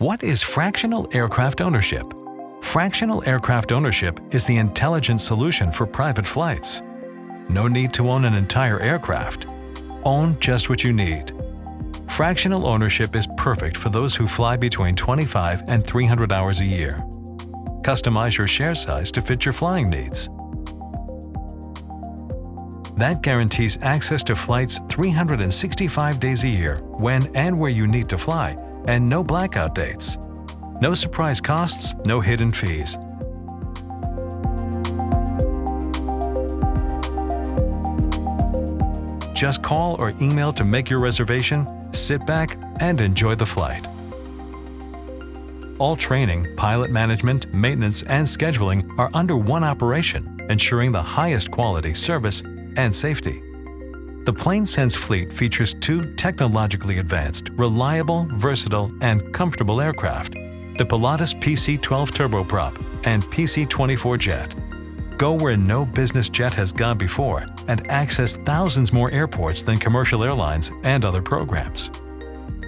What is fractional aircraft ownership? Fractional aircraft ownership is the intelligent solution for private flights. No need to own an entire aircraft. Own just what you need. Fractional ownership is perfect for those who fly between 25 and 300 hours a year. Customize your share size to fit your flying needs. That guarantees access to flights 365 days a year when and where you need to fly, and no blackout dates. No surprise costs, no hidden fees. Just call or email to make your reservation, sit back, and enjoy the flight. All training, pilot management, maintenance, and scheduling are under one operation, ensuring the highest quality service and safety. The PlaneSense fleet features two technologically advanced, reliable, versatile, and comfortable aircraft, the Pilatus PC-12 turboprop and PC-24 jet. Go where no business jet has gone before and access thousands more airports than commercial airlines and other programs.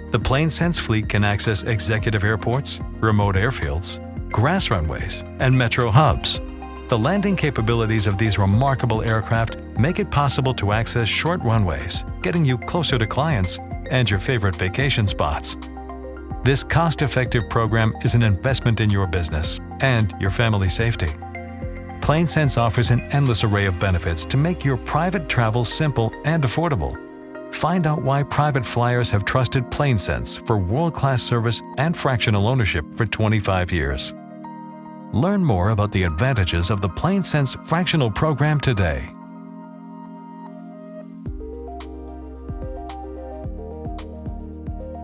The PlaneSense fleet can access executive airports, remote airfields, grass runways, and metro hubs. The landing capabilities of these remarkable aircraft make it possible to access short runways, getting you closer to clients and your favorite vacation spots. This cost-effective program is an investment in your business and your family's safety. PlaneSense offers an endless array of benefits to make your private travel simple and affordable. Find out why private flyers have trusted PlaneSense for world-class service and fractional ownership for 25 years. Learn more about the advantages of the PlaneSense fractional program today.